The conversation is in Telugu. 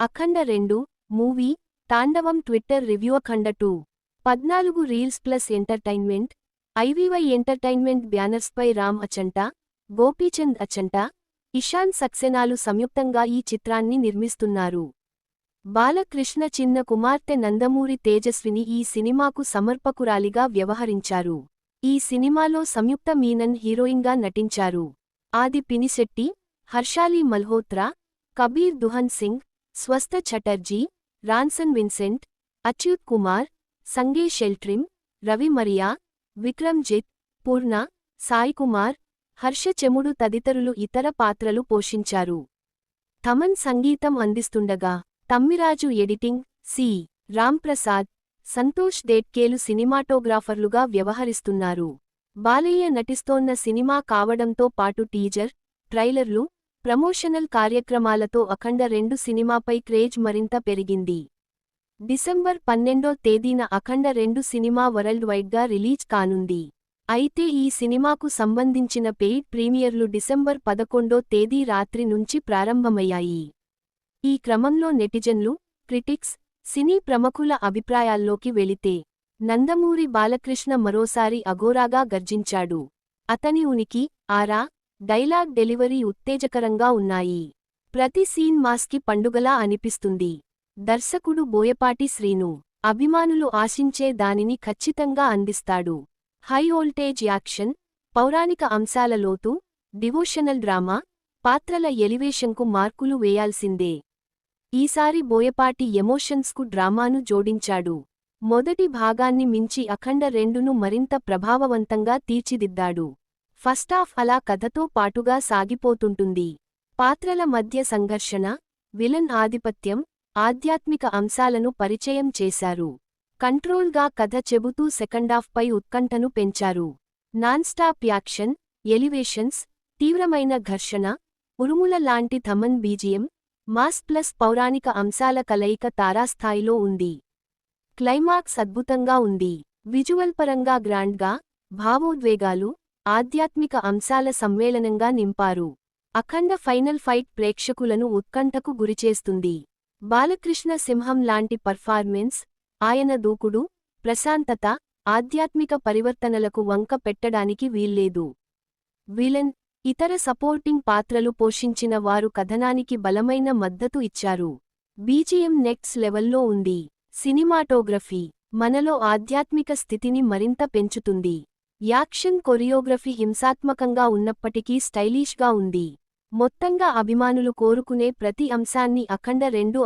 అఖండ 2 movie Thandavam Twitter review Akhanda 2 14 reels plus entertainment IVY entertainment బ్యానర్స్పై రామ్ అచంట, గోపీచంద్ అచంట, ఇషాన్ సక్సేనాలు సంయుక్తంగా ఈ చిత్రాన్ని నిర్మిస్తున్నారు. బాలకృష్ణ చిన్న కుమార్తె నందమూరి తేజస్విని ఈ సినిమాకు సమర్పకురాలిగా వ్యవహరించారు. ఈ సినిమాలో సంయుక్త మీనన్ హీరోయిన్గా నటించారు. ఆది పినిశెట్టి, హర్షాలి మల్హోత్రా, కబీర్ దుహన్ సింగ్, స్వస్థ చటర్జీ, రాన్సన్ విన్సెంట్, అచ్యుత్ కుమార్, సంగే షెల్ట్రిమ్, రవి మరియా, విక్రమ్ జిత్, పూర్ణ, సాయికుమార్, హర్ష చెముడు తదితరులు ఇతర పాత్రలు పోషించారు. థమన్ సంగీతం అందిస్తుండగా తమ్మిరాజు ఎడిటింగ్, సి. రాంప్రసాద్, సంతోష్ దేట్కేలు సినిమాటోగ్రాఫర్లుగా వ్యవహరిస్తున్నారు. బాలయ్య నటిస్తోన్న సినిమా కావడంతో పాటు టీజర్, ట్రైలర్లు, ప్రమోషనల్ కార్యక్రమాలతో అఖండ 2 సినిమాపై క్రేజ్ మరింత పెరిగింది. డిసెంబర్ 12వ తేదీన అఖండ 2 సినిమా వరల్డ్ వైడ్గా రిలీజ్ కానుంది. అయితే ఈ సినిమాకు సంబంధించిన పెయిడ్ ప్రీమియర్లు డిసెంబర్ 11వ తేదీ రాత్రి నుంచి ప్రారంభమయ్యాయి. ఈ క్రమంలో నెటిజన్లు, క్రిటిక్స్, సినీ ప్రముఖుల అభిప్రాయాల్లోకి వెళితే నందమూరి బాలకృష్ణ మరోసారి అఘోరాగా గర్జించాడు. అతని ఉనికి, ఆరా, డైలాగ్ డెలివరీ ఉత్తేజకరంగా ఉన్నాయి. ప్రతి సీన్ మాస్కి పండుగలా అనిపిస్తుంది. దర్శకుడు బోయపాటి శ్రీను అభిమానులు ఆశించే దానిని ఖచ్చితంగా అందిస్తాడు. హై వోల్టేజ్ యాక్షన్, పౌరాణిక అంశాల లోతు, డివోషనల్ డ్రామా, పాత్రల ఎలివేషన్కు మార్కులు వేయాల్సిందే. ఈసారి బోయపాటి ఎమోషన్స్కు డ్రామాను జోడించాడు. మొదటి భాగాన్ని మించి అఖండ 2ను మరింత ప్రభావవంతంగా తీర్చిదిద్దాడు. ఫస్టాఫ్ అలా కథతో పాటుగా సాగిపోతుంటుంది. పాత్రల మధ్య సంఘర్షణ, విలన్ ఆధిపత్యం, ఆధ్యాత్మిక అంశాలను పరిచయం చేశారు. కంట్రోల్గా కథ చెబుతూ సెకండాఫ్పై ఉత్కంఠను పెంచారు. నాన్స్టాప్ యాక్షన్, ఎలివేషన్స్, తీవ్రమైన ఘర్షణ, ఉరుముల లాంటి థమన్ బీజియం, మాస్ ప్లస్ పౌరాణిక అంశాల కలయిక తారాస్థాయిలో ఉంది. క్లైమాక్స్ అద్భుతంగా ఉంది. విజువల్ పరంగా గ్రాండ్గా, భావోద్వేగాలు, ఆధ్యాత్మిక అంశాల సమ్మేళనంగా నింపారు. అఖండ ఫైనల్ ఫైట్ ప్రేక్షకులను ఉత్కంఠకు గురిచేస్తుంది. బాలకృష్ణ సింహం లాంటి పర్ఫార్మెన్స్, ఆయన దూకుడు, ప్రశాంతత, ఆధ్యాత్మిక పరివర్తనలకు వంక పెట్టడానికి వీల్లేదు. విలన్, ఇతర సపోర్టింగ్ పాత్రలు పోషించిన వారు కథనానికి బలమైన మద్దతు ఇచ్చారు. బీజిఎం నెక్స్ట్ లెవెల్లో ఉంది. సినిమాటోగ్రఫీ మనలో ఆధ్యాత్మిక స్థితిని మరింత పెంచుతుంది. యాక్షన్ కొరియోగ్రఫీ హింసాత్మకంగా ఉన్నప్పటికీ స్టైలిష్గా ఉంది. మొత్తంగా అభిమానులు కోరుకునే ప్రతి అంశాన్ని అఖండ 2